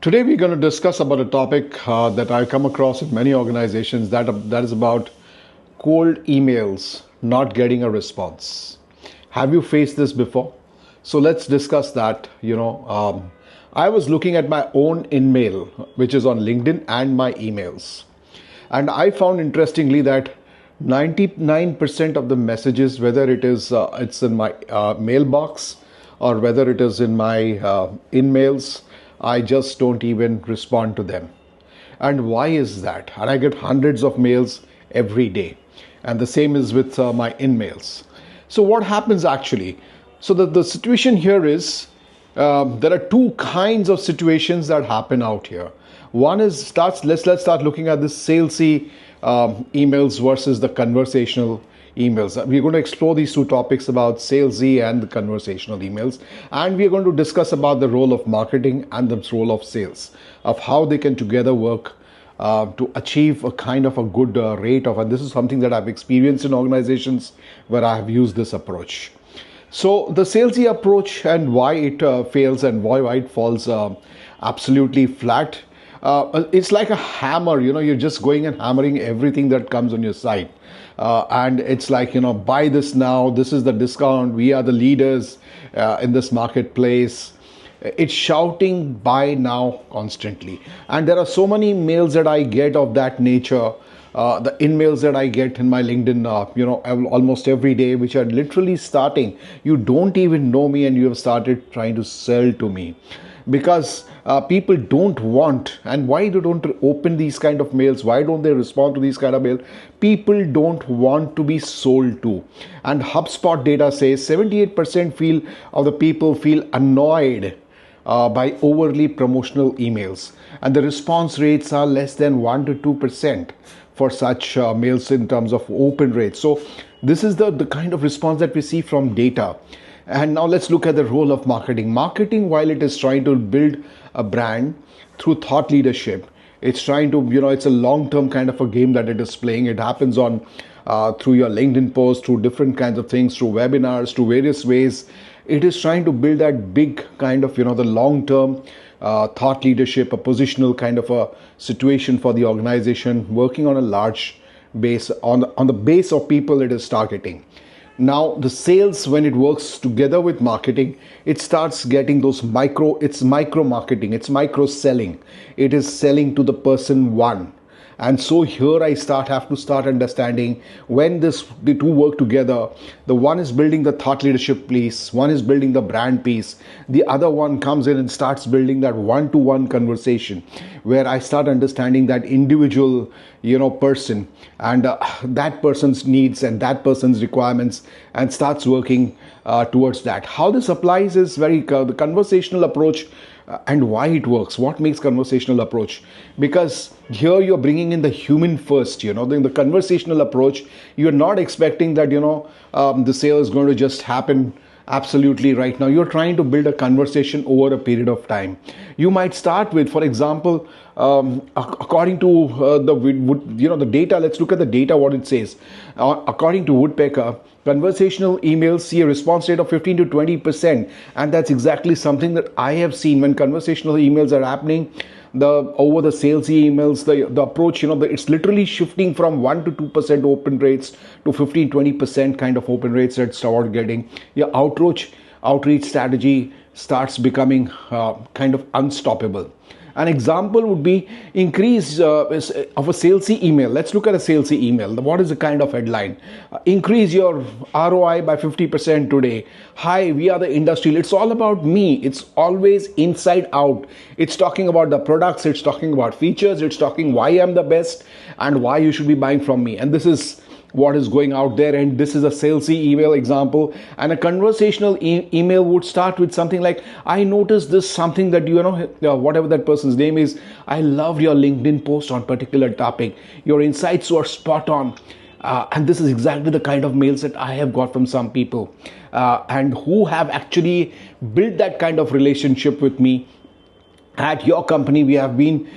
Today we're going to discuss about a topic that I come across in many organizations that is about cold emails not getting a response. Have you faced this before? So let's discuss that. I was looking at my own InMail, which is on LinkedIn, and my emails, and I found interestingly that 99% of the messages, whether it's in my mailbox or whether it is in my InMails, I just don't even respond to them. And why is that? And I get hundreds of mails every day. And the same is with my InMails. So what happens actually? So the situation here is there are two kinds of situations that happen out here. One is let's start looking at the salesy emails versus the conversational emails. We're going to explore these two topics about salesy and the conversational emails, and we're going to discuss about the role of marketing and the role of sales, of how they can together work to achieve a kind of a good rate of, and this is something that I've experienced in organizations where I have used this approach. So the salesy approach and why it fails and why it falls absolutely flat. It's like a hammer, you're just going and hammering everything that comes on your site. And it's like, buy this now, this is the discount, we are the leaders in this marketplace. It's shouting buy now constantly. And there are so many mails that I get of that nature. The InMails that I get in my LinkedIn, almost every day, which are literally starting. You don't even know me and you have started trying to sell to me. Because people don't want, and why they don't open these kind of mails, why don't they respond to these kind of mail? People don't want to be sold to. And HubSpot data says 78% of the people feel annoyed by overly promotional emails, and the response rates are less than 1 to 2% for such mails in terms of open rates. So this is the kind of response that we see from data. And now let's look at the role of marketing. Marketing, while it is trying to build a brand through thought leadership, it's trying to, it's a long-term kind of a game that it is playing. It happens on through your LinkedIn post, through different kinds of things, through webinars, through various ways. It is trying to build that big kind of, the long-term thought leadership, a positional kind of a situation for the organization, working on a large base, on the base of people it is targeting. Now, the sales, when it works together with marketing, it starts getting those it's micro marketing, it's micro selling. It is selling to the person one. And so here I have to start understanding when the two work together. The one is building the thought leadership piece, one is building the brand piece. The other one comes in and starts building that one-to-one conversation where I start understanding that individual, person and that person's needs and that person's requirements, and starts working towards that. How this applies is the conversational approach. And why it works, what makes conversational approach? Because here you're bringing in the human first. In the conversational approach, you're not expecting that the sale is going to just happen absolutely right now. You're trying to build a conversation over a period of time. You might start with, for example, according to the data. Let's look at the data, what it says. According to Woodpecker, conversational emails see a response rate of 15 to 20%, and that's exactly something that I have seen when conversational emails are happening. Over the salesy emails, the approach, it's literally shifting from 1 to 2% open rates to 15-20% kind of open rates that start getting. Your outreach strategy starts becoming kind of unstoppable. An example would be increase of a salesy email. Let's look at a salesy email. What is the kind of headline? Increase your ROI by 50% today. Hi, we are the industry. It's all about me. It's always inside out. It's talking about the products. It's talking about features. It's talking why I'm the best and why you should be buying from me. And this is what is going out there, and this is a salesy email example. And a conversational email would start with something like, I noticed this, something that whatever that person's name is, I loved your LinkedIn post on particular topic, your insights were spot on. And this is exactly the kind of mails that I have got from some people and who have actually built that kind of relationship with me. at your company we have been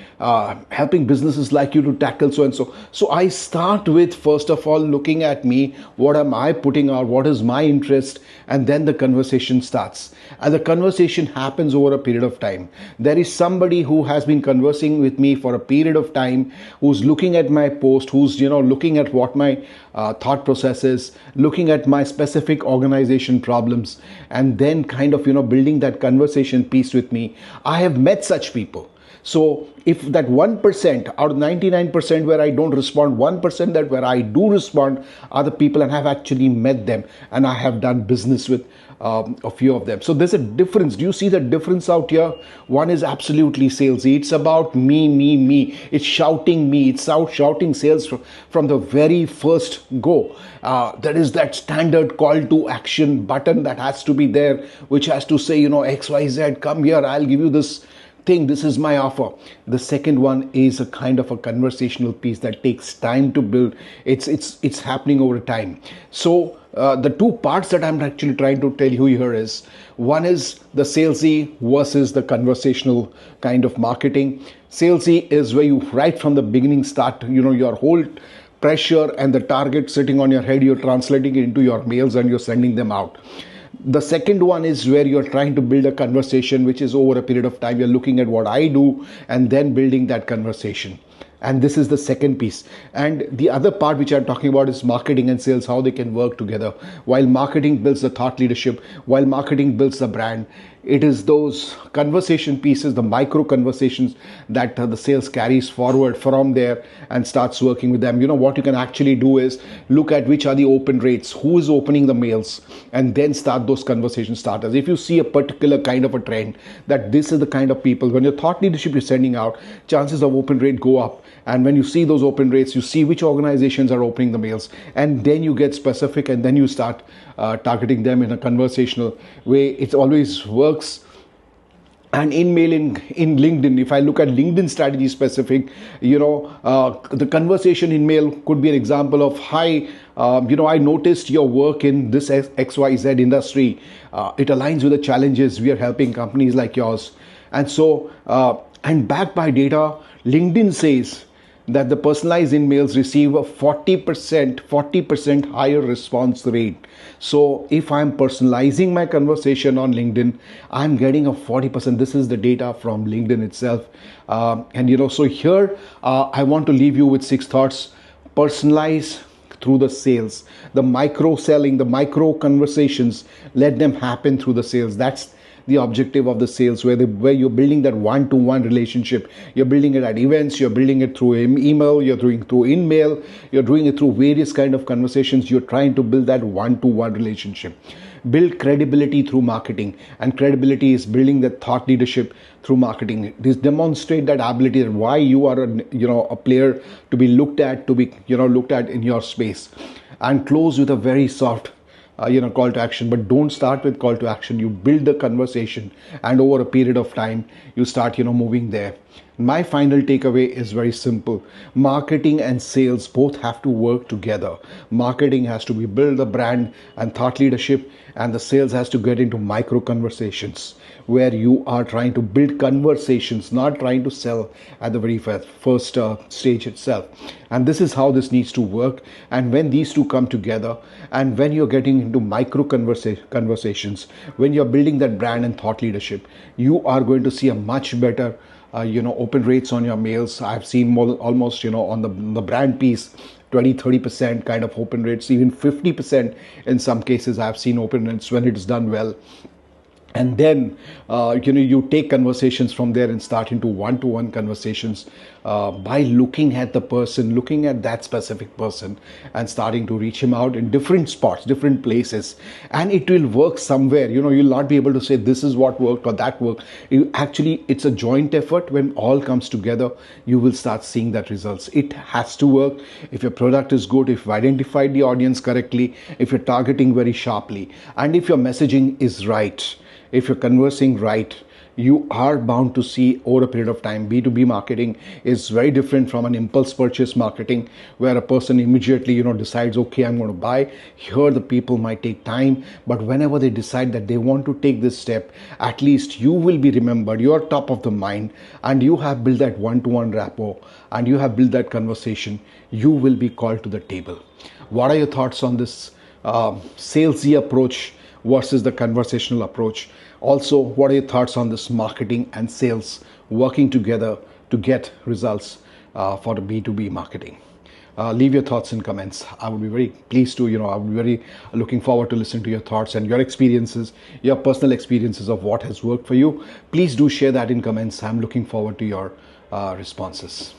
helping businesses like you to tackle so and so. So I start with, first of all, looking at me, what am I putting out, what is my interest, and then the conversation starts. And the conversation happens over a period of time. There is somebody who has been conversing with me for a period of time, who's looking at my post, who's looking at what my thought process is, looking at my specific organization problems, and then kind of building that conversation piece with me. I have met such people. So if that 1% out of 99% where I don't respond, 1% that where I do respond are the people, and have actually met them, and I have done business with a few of them. So there's a difference. Do you see the difference out here? One is absolutely salesy. It's about me, me, me. It's shouting me. It's out shouting sales from the very first go. There is that standard call to action button that has to be there, which has to say, XYZ, come here, I'll give you this thing, this is my offer. The second one is a kind of a conversational piece that takes time to build. It's happening over time. So the two parts that I'm actually trying to tell you here is, one is the salesy versus the conversational kind of marketing. Salesy is where you right from the beginning start, your whole pressure and the target sitting on your head, you're translating it into your mails and you're sending them out. The second one is where you're trying to build a conversation, which is over a period of time. You're looking at what I do and then building that conversation. And this is the second piece. And the other part which I'm talking about is marketing and sales, how they can work together. While marketing builds the thought leadership, while marketing builds the brand, it is those conversation pieces, the micro conversations that the sales carries forward from there and starts working with them. What you can actually do is look at which are the open rates, who is opening the mails, and then start those conversation starters. If you see a particular kind of a trend that this is the kind of people, when your thought leadership is sending out, chances of open rate go up. And when you see those open rates, you see which organizations are opening the mails, and then you get specific, and then you start targeting them in a conversational way. It always works. And in LinkedIn, if I look at LinkedIn strategy specific, the conversation in mail could be an example of, hi, I noticed your work in this XYZ industry. It aligns with the challenges we are helping companies like yours. And so, and backed by data, LinkedIn says that the personalized emails receive a 40% higher response rate. So if I'm personalizing my conversation on LinkedIn, I'm getting a 40%. This is the data from LinkedIn itself. So here I want to leave you with 6 thoughts. Personalize through the sales, the micro selling, the micro conversations, let them happen through the sales. That's the objective of the sales, where you're building that one-to-one relationship. You're building it at events, you're building it through email, you're doing through InMail, you're doing it through various kind of conversations. You're trying to build that one-to-one relationship. Build credibility through marketing, and credibility is building that thought leadership through marketing. This demonstrate that ability, that why you are a player to be looked at, looked at in your space. And close with a very soft call to action. But don't start with call to action. You build the conversation, and over a period of time you start moving there. My final takeaway is very simple. Marketing and sales both have to work together. Marketing has to be build the brand and thought leadership, and the sales has to get into micro conversations where you are trying to build conversations, not trying to sell at the very first stage itself. And this is how this needs to work. And when these two come together, and when you're getting into micro conversations, when you're building that brand and thought leadership, you are going to see a much better open rates on your mails. I've seen almost on the brand piece 20-30% kind of open rates, even 50% in some cases. I've seen open rates when it's done well. And then you take conversations from there and start into one-to-one conversations by looking at the person, looking at that specific person, and starting to reach him out in different spots, different places. And it will work somewhere. You'll not be able to say this is what worked or that worked. It's a joint effort. When all comes together, you will start seeing that results. It has to work. If your product is good, if you've identified the audience correctly, if you're targeting very sharply, and if your messaging is right, if you're conversing right, you are bound to see over a period of time. B2B marketing is very different from an impulse purchase marketing, where a person immediately decides, okay, I'm going to buy. Here the people might take time, but whenever they decide that they want to take this step, at least you will be remembered, you are top of the mind, and you have built that one-to-one rapport, and you have built that conversation. You will be called to the table. What are your thoughts on this salesy approach versus the conversational approach? Also, what are your thoughts on this marketing and sales working together to get results for the B2B marketing? Leave your thoughts in comments. I would be very pleased to, I would be very looking forward to listen to your thoughts and your experiences, your personal experiences of what has worked for you. Please do share that in comments. I'm looking forward to your responses.